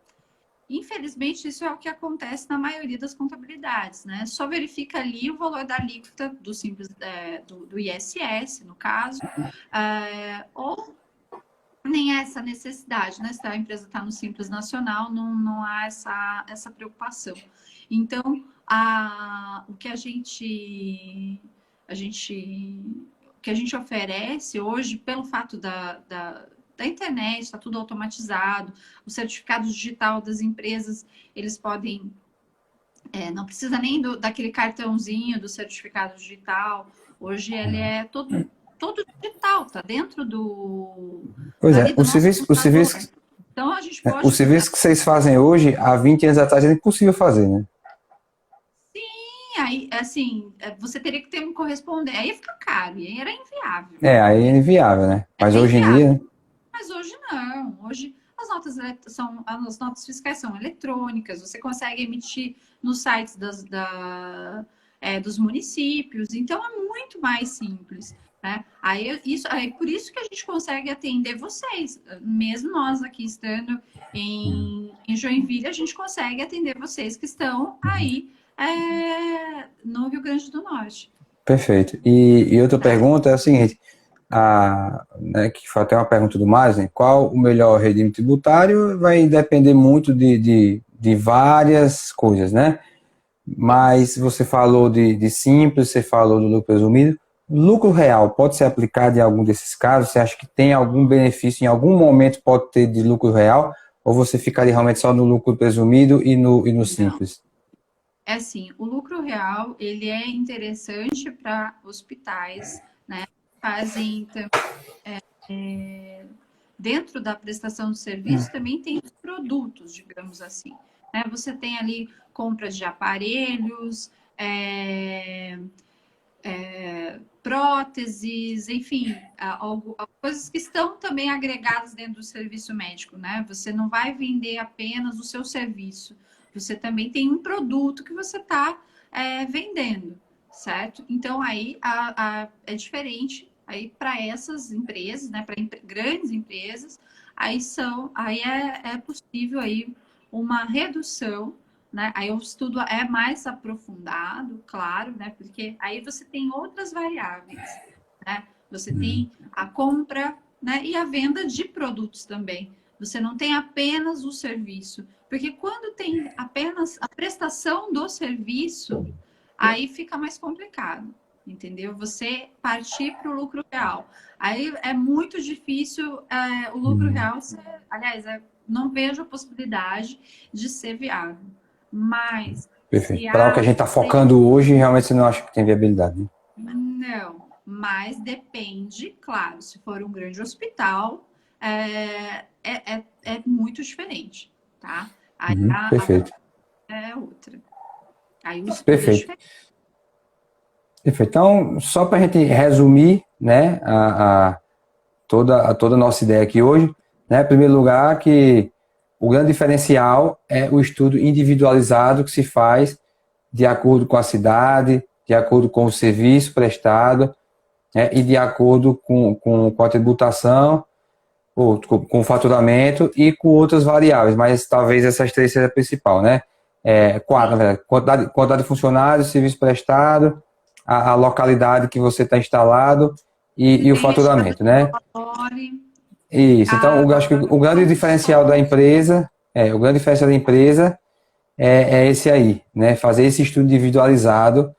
Infelizmente, isso é o que acontece na maioria das contabilidades, né? Só verifica ali o valor da alíquota do simples do ISS, no caso, ou nem essa necessidade, né? Se a empresa está no Simples Nacional, não há essa preocupação. Então, o que a gente que a gente oferece hoje, pelo fato da internet, está tudo automatizado, o certificado digital das empresas, eles podem, não precisa nem daquele cartãozinho do certificado digital, hoje ele é todo digital, está dentro Pois ali é, do o nosso serviço, computador. Então, a gente pode... o serviço que vocês fazem hoje, há 20 anos atrás, era impossível fazer, né? Aí, assim, você teria que ter um correspondente. Aí fica caro, e aí era inviável. Aí é inviável, né? Mas É hoje em inviável. dia, Mas hoje não. Hoje as notas fiscais são eletrônicas, você consegue emitir nos sites dos municípios, então é muito mais simples. Né? Por isso que a gente consegue atender vocês. Mesmo nós aqui estando em Joinville, a gente consegue atender vocês que estão aí no Rio Grande do Norte. perfeito. E outra pergunta é a seguinte, né, que foi até uma pergunta do Maslin, qual o melhor regime tributário vai depender muito de várias coisas, né? Mas você falou de simples, você falou do lucro presumido. Lucro real pode ser aplicado em algum desses casos? Você acha que tem algum benefício, em algum momento pode ter de lucro real? Ou você ficaria realmente só no lucro presumido e no simples? É assim, o lucro real, ele é interessante para hospitais, né? Fazem dentro da prestação de serviço também tem os produtos, digamos assim. Né? Você tem ali compras de aparelhos, próteses, enfim, coisas que estão também agregadas dentro do serviço médico, né? Você não vai vender apenas o seu serviço, você também tem um produto que você está vendendo, certo? Então, aí é diferente aí para essas empresas, né? Para grandes empresas, aí é possível aí uma redução, né? Aí o estudo é mais aprofundado, claro, né? Porque aí você tem outras variáveis, né? Você tem a compra, né? E a venda de produtos também. Você não tem apenas o serviço, porque quando tem apenas a prestação do serviço, aí fica mais complicado, entendeu? Você partir para o lucro real. Aí é muito difícil o lucro real aliás, não vejo a possibilidade de ser viável. Mas... Perfeito. Para o que a gente está focando hoje, realmente você não acha que tem viabilidade, né? Não, mas depende, claro, se for um grande hospital, é muito diferente, tá? Aí perfeito. É outra. Aí o estudo perfeito. Perfeito. Então, só para a gente resumir, né, toda a nossa ideia aqui hoje, né, em primeiro lugar, que o grande diferencial é o estudo individualizado que se faz de acordo com a cidade, de acordo com o serviço prestado, né, e de acordo com a tributação, ou com o faturamento e com outras variáveis, mas talvez essas três sejam a principal, né? Quatro, na verdade, quantidade de funcionários, serviço prestado, a localidade que você está instalado e o faturamento, né? Isso, então eu acho que o grande diferencial da empresa, é esse aí, né? Fazer esse estudo individualizado,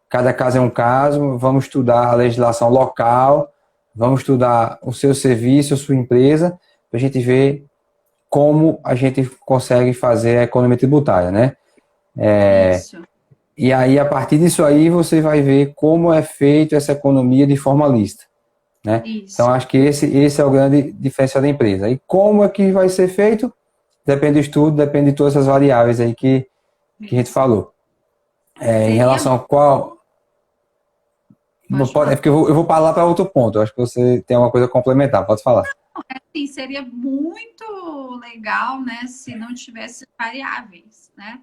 cada caso é um caso, vamos estudar a legislação local, vamos estudar o seu serviço, a sua empresa, para a gente ver como a gente consegue fazer a economia tributária, né? Isso. E aí, a partir disso aí, você vai ver como é feita essa economia de forma lícita, né? Isso. Então, acho que esse é o grande diferencial da empresa. E como é que vai ser feito? Depende do estudo, depende de todas essas variáveis aí que a gente falou. Em relação a qual... Não pode, é porque eu vou falar para outro ponto. Eu acho que você tem uma coisa a complementar. Pode falar. Assim, seria muito legal, né, se não tivesse variáveis, né?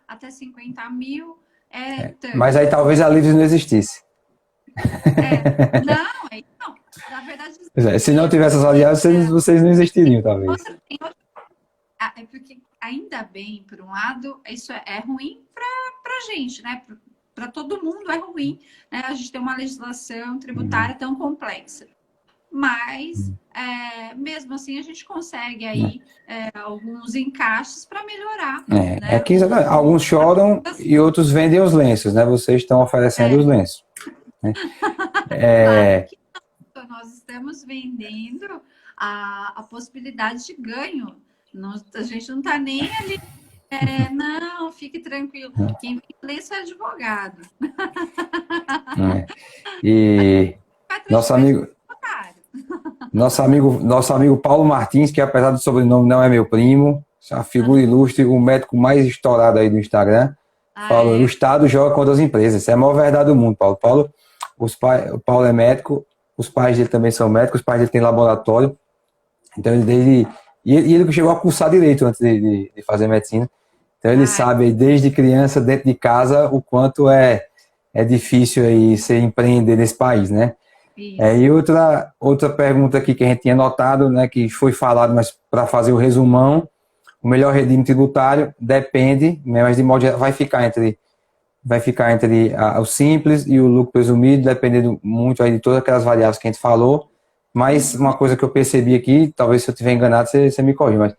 Até 50 mil mas aí talvez a Livres não existisse. Não. Na verdade... se não tivesse as variáveis, vocês não existiriam, talvez. É porque, ainda bem, por um lado, isso é ruim para a gente, né? Para todo mundo é ruim, né? A gente tem uma legislação tributária tão complexa. Mas, mesmo assim, a gente consegue aí alguns encaixes para melhorar. Né? Que alguns choram e outros vendem os lenços, né? Vocês estão oferecendo os lenços. né? Claro que não. Nós estamos vendendo a possibilidade de ganho. A gente não está nem ali. Não, fique tranquilo. Quem vem ler é advogado. É. E Vai atrás de nosso coisa amigo, do otário. nosso amigo Paulo Martins, que apesar do sobrenome não é meu primo, é uma figura ilustre, o médico mais estourado aí do Instagram, Ah, falou, o é? Estado joga contra as empresas. Isso é a maior verdade do mundo, Paulo. O Paulo é médico, os pais dele também são médicos, os pais dele têm laboratório, então ele que chegou a cursar direito antes de fazer medicina. Então ele Ai, sabe aí, desde criança, dentro de casa, o quanto é difícil aí ser empreender nesse país, né? isso. E outra pergunta aqui que a gente tinha notado, né, que foi falado, mas para fazer o resumão, o melhor regime tributário depende, né, mas de modo geral vai ficar entre o simples e o lucro presumido, dependendo muito aí de todas aquelas variáveis que a gente falou. Mas uma coisa que eu percebi aqui, talvez se eu estiver enganado, você me corrija, mas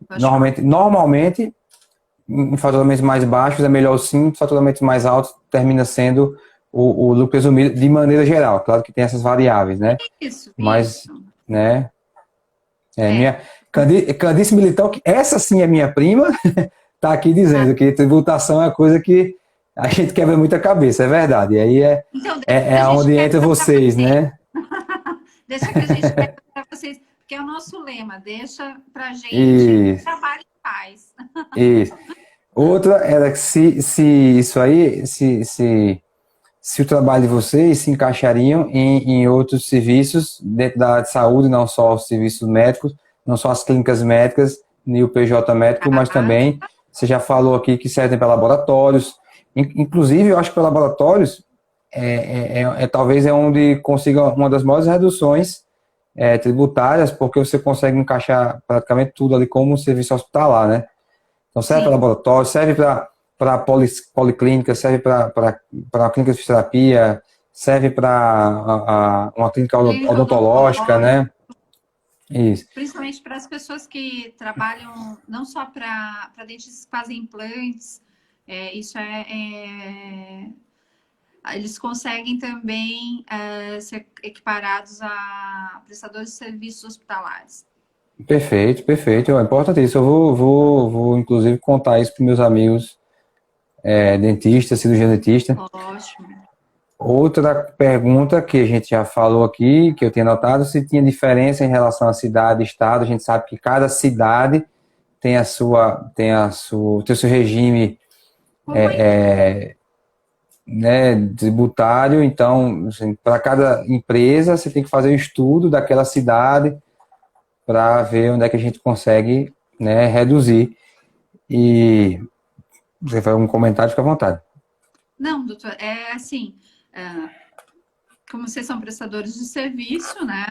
Pode falar. normalmente em faturamentos mais baixos é melhor o simples, faturamentos mais altos termina sendo o lucro presumido de maneira geral. Claro que tem essas variáveis, né? Isso, Mas, isso. né, É. minha Candice Militão, que essa sim é minha prima, tá aqui Ah, dizendo que tributação é coisa que a gente quebra muita cabeça, é verdade. E aí então, deixa que é a gente onde entra pergunta para vocês, vocês. né? Deixa que a gente pergunta para vocês, porque é o nosso lema. Deixa para gente E, trabalho em paz. e outra era que se isso aí, se o trabalho de vocês se encaixariam em outros serviços dentro da área de saúde, não só os serviços médicos, não só as clínicas médicas, nem o PJ médico, mas Tá? também, você já falou aqui que servem para laboratórios. Inclusive, eu acho que para laboratórios, talvez é onde consiga uma das maiores reduções tributárias, porque você consegue encaixar praticamente tudo ali como um serviço hospitalar, né? Então serve para Sim. laboratório, serve para policlínica, serve para clínica de fisioterapia, serve para uma clínica Clínica odontológica, odontológica, né? Isso. principalmente para as pessoas que trabalham não só para dentistas que fazem implantes, isso eles conseguem também ser equiparados a prestadores de serviços hospitalares. Perfeito, perfeito. É importante isso. Eu vou inclusive contar isso para meus amigos dentistas, cirurgião dentista. Ótimo. Outra pergunta que a gente já falou aqui, que eu tinha notado, se tinha diferença em relação à cidade, estado. A gente sabe que cada cidade tem o seu regime Como é? né, tributário. Então, assim, para cada empresa, você tem que fazer um estudo daquela cidade para ver onde é que a gente consegue, né, reduzir. E você faz um comentário, fica à vontade. Não, doutor, é assim, como vocês são prestadores de serviço, né?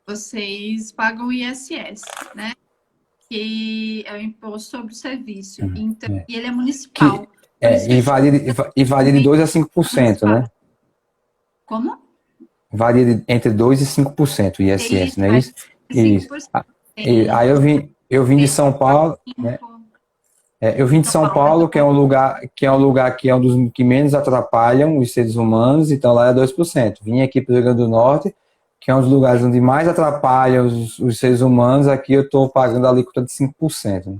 Vocês pagam o ISS, né? Que é o Imposto sobre o Serviço. Então, e ele é Que, municipal. Por isso que e a gente varia de 2 a 5%, municipal. né? Como? Varia entre 2 e 5% o ISS, Isso, não é vai isso? de Isso. 5%. Aí Tem eu vim de São Paulo, né? 5%. Eu vim de São São Paulo é Paulo, que é um bom. lugar que é um dos que menos atrapalham os seres humanos, então lá é 2%. Vim aqui para o Rio Grande do Norte, que é um dos lugares onde mais atrapalham os seres humanos, aqui eu estou pagando a alíquota de 5%. Né?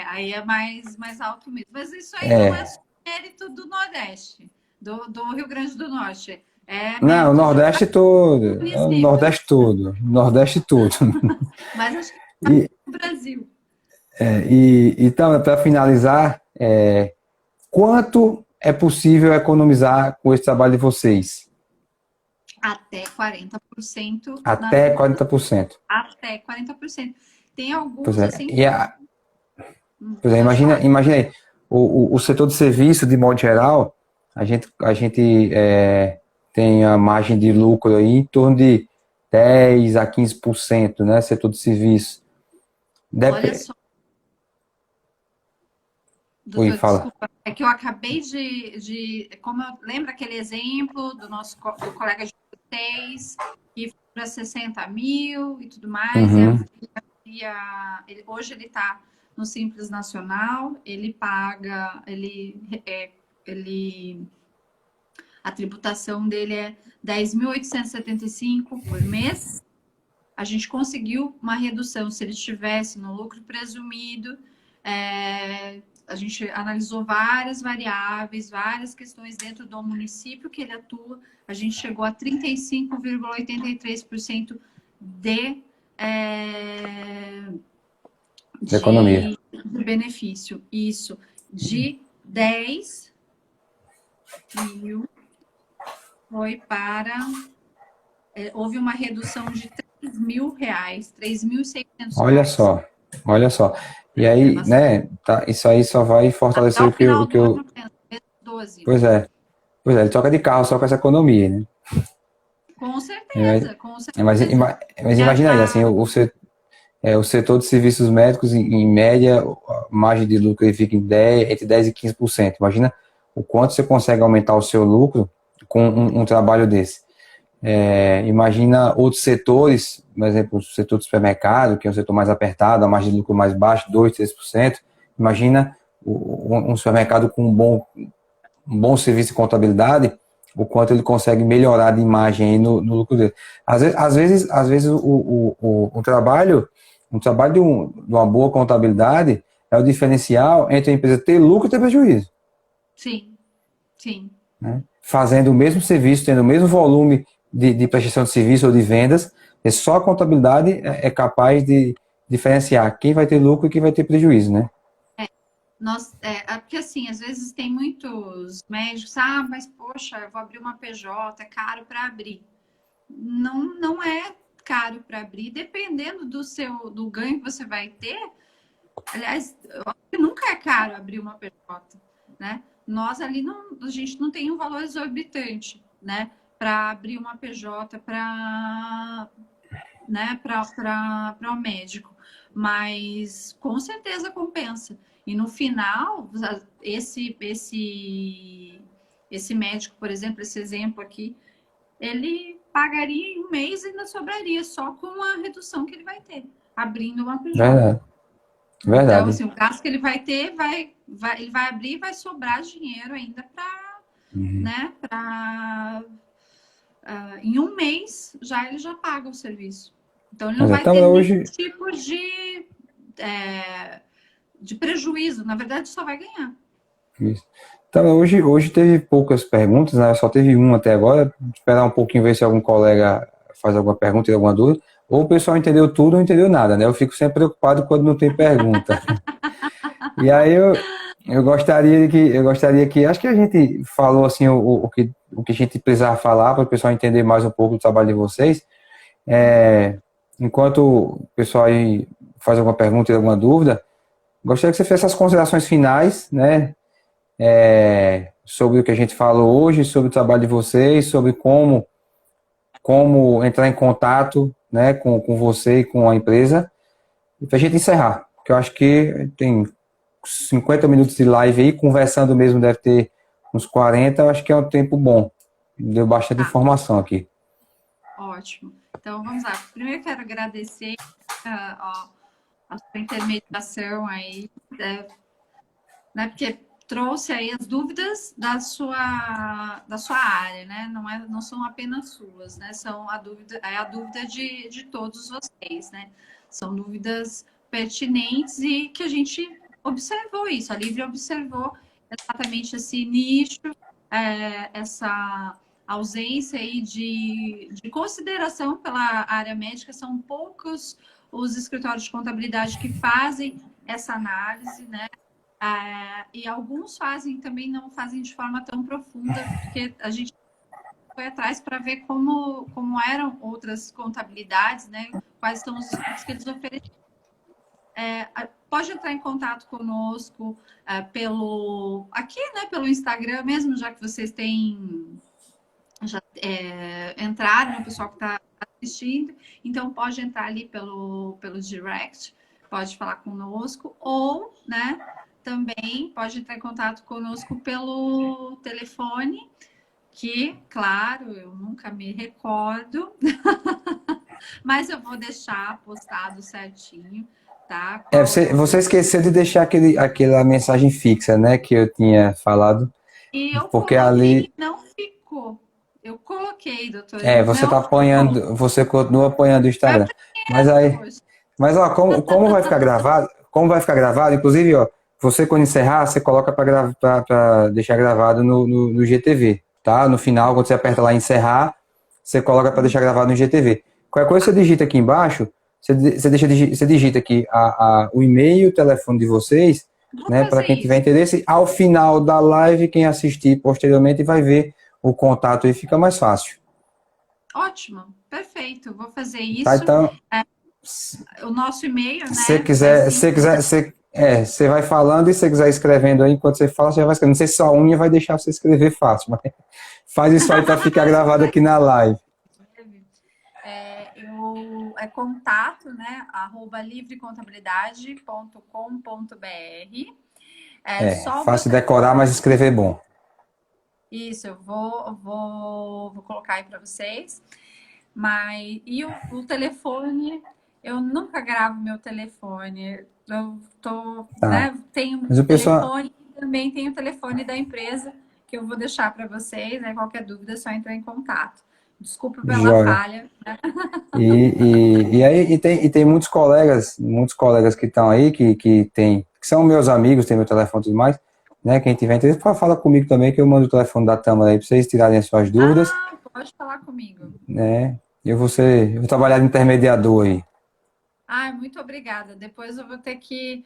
Aí é mais alto mesmo. Mas isso aí não é É. só mérito do Nordeste, do Rio Grande do Norte. É Não, o mérito de Nordeste todo, o municípios. Nordeste todo, Nordeste todo. Mas acho que E, no Brasil, então, para finalizar, quanto é possível economizar com esse trabalho de vocês? até 40% na Até tributação. 40%. Até 40%. Tem Pois alguns, é. assim, Pois é, pode falar. imagina aí, o setor de serviço, de modo geral, a gente tem a margem de lucro aí em torno de 10 a 15%, né? Setor de serviço. Olha Dep só, Oi, doutor, fala. desculpa. É que eu acabei lembra aquele exemplo do colega de vocês, que foi para 60 mil e tudo mais, Uhum. hoje ele está no Simples Nacional, ele paga, ele A tributação dele é 10.875 por mês. A gente conseguiu uma redução se ele estivesse no lucro presumido. A gente analisou várias variáveis, várias questões dentro do município que ele atua. A gente chegou a 35,83% de economia. De benefício. Isso. De 10 mil foi para... houve uma redução de R$3.000, R$3.600. Olha só. E aí, né, isso aí só vai fortalecer o que eu... 12. Pois é, ele troca de carro só com essa economia, né? Com certeza. Mas imagina aí, assim, o setor de serviços médicos, em média, a margem de lucro ele fica entre 10% e 15%. Imagina o quanto você consegue aumentar o seu lucro com um trabalho desse. Imagina outros setores, por exemplo, o setor do supermercado, que é um setor mais apertado, a margem de lucro mais baixa, 2%, 3%. Imagina um supermercado com um bom serviço de contabilidade, o quanto ele consegue melhorar de imagem aí no lucro dele. Às vezes o trabalho de uma boa contabilidade é o diferencial entre a empresa ter lucro e ter prejuízo. Sim. Né? Fazendo o mesmo serviço, tendo o mesmo volume de prestação de serviço ou de vendas, só a contabilidade é capaz de diferenciar quem vai ter lucro e quem vai ter prejuízo, né? Porque assim, às vezes tem muitos médicos, mas poxa, eu vou abrir uma PJ, é caro para abrir. Não é caro para abrir, dependendo do ganho que você vai ter. Aliás, nunca é caro abrir uma PJ, né? Nós ali a gente não tem um valor exorbitante, né? Para abrir uma PJ para o médico, mas com certeza compensa. E no final, esse médico, por exemplo, esse exemplo aqui, ele pagaria em um mês e ainda sobraria só com a redução que ele vai ter, abrindo uma PJ. Verdade. Então, assim, o gasto que ele vai ter, ele vai abrir e vai sobrar dinheiro ainda para, né, em um mês ele já paga o serviço. Então, ele não vai ter nenhum tipo de prejuízo. Na verdade, só vai ganhar. Isso. Então, hoje teve poucas perguntas, né? Só teve uma até agora. Esperar um pouquinho, ver se algum colega faz alguma pergunta e alguma dúvida. Ou o pessoal entendeu tudo ou não entendeu nada, né? Eu fico sempre preocupado quando não tem pergunta. E aí eu gostaria que, acho que a gente falou assim o que a gente precisava falar para o pessoal entender mais um pouco do trabalho de vocês. Enquanto o pessoal aí faz alguma pergunta e alguma dúvida, gostaria que você fizesse as considerações finais, né? Sobre o que a gente falou hoje, sobre o trabalho de vocês, sobre como entrar em contato, né, com você e com a empresa, e para a gente encerrar, porque eu acho que tem 50 minutos de live aí, conversando mesmo deve ter uns 40, eu acho que é um tempo bom, deu bastante informação aqui. Ótimo, então vamos lá. Primeiro quero agradecer a sua intermediação aí, né, porque trouxe aí as dúvidas da sua área, né? Não são apenas suas, né? A dúvida de todos vocês, né? São dúvidas pertinentes e que a gente observou isso. A Lívia observou exatamente esse nicho, essa ausência aí de consideração pela área médica. São poucos os escritórios de contabilidade que fazem essa análise, né? E alguns também não fazem de forma tão profunda, porque a gente foi atrás para ver como eram outras contabilidades, né? Quais são os estudos que eles oferecem. Pode entrar em contato conosco pelo Instagram mesmo, já que vocês entraram, o pessoal que está assistindo, então pode entrar ali pelo direct, pode falar conosco, ou, né, também pode entrar em contato conosco pelo telefone, que, claro, eu nunca me recordo, mas eu vou deixar postado certinho, tá? Você esqueceu de deixar aquela mensagem fixa, né, que eu tinha falado. E eu porque coloquei, ali não ficou colocou. Eu coloquei, doutor. Você tá apanhando, você continua apanhando o Instagram. Mas ó, como vai ficar gravado, inclusive, ó, você quando encerrar, você coloca para deixar gravado no GTV, tá? No final, quando você aperta lá em encerrar, você coloca para deixar gravado no GTV. Qualquer coisa você digita aqui embaixo, você digita aqui o e-mail, o telefone de vocês, né? Para quem tiver interesse, ao final da live, quem assistir posteriormente vai ver o contato e fica mais fácil. Ótimo, perfeito. Vou fazer isso. Tá, então, o nosso e-mail, né? Você vai falando e se você quiser escrevendo aí, enquanto você fala, você já vai escrevendo. Não sei se sua unha vai deixar você escrever fácil, mas faz isso aí para ficar gravado aqui na live. É contato, né? @livrecontabilidade.com.br. Fácil decorar, mas escrever bom. Isso, eu vou colocar aí para vocês. E o telefone, eu nunca gravo meu telefone. Eu né, tenho mas o telefone e também tenho o telefone da empresa que eu vou deixar para vocês, né? Qualquer dúvida é só entrar em contato. Desculpa pela falha. Né? E tem muitos colegas que estão aí, que são meus amigos, tem meu telefone e tudo mais, né? Quem tiver interesse, fala comigo também, que eu mando o telefone da Tâmara aí para vocês tirarem as suas dúvidas. Pode falar comigo. Né? Eu vou trabalhar de intermediador aí. Muito obrigada. Depois eu vou ter que...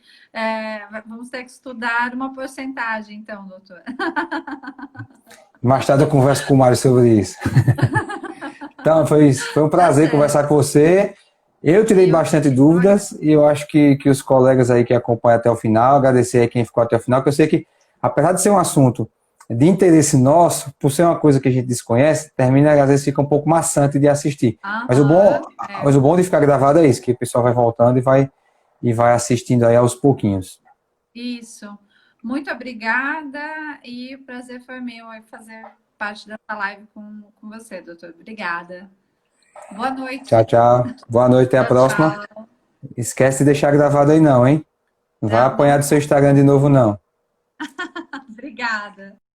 vamos ter que estudar uma porcentagem, então, doutor. Mais tarde eu converso com o Mário sobre isso. Então, foi um prazer conversar com você. Eu tirei bastante dúvidas e eu acho que os colegas aí que acompanham até o final, agradecer aí quem ficou até o final, que eu sei que, apesar de ser um assunto de interesse nosso, por ser uma coisa que a gente desconhece, às vezes fica um pouco maçante de assistir. Mas o bom de ficar gravado é isso, que o pessoal vai voltando e vai assistindo aí aos pouquinhos. Isso. Muito obrigada e o prazer foi meu fazer parte dessa live com você, doutor. Obrigada. Boa noite. Tchau, tchau. Boa noite, até a próxima. Tchau. Esquece de deixar gravado aí não, hein? Não vai apanhar do seu Instagram de novo, não. Obrigada.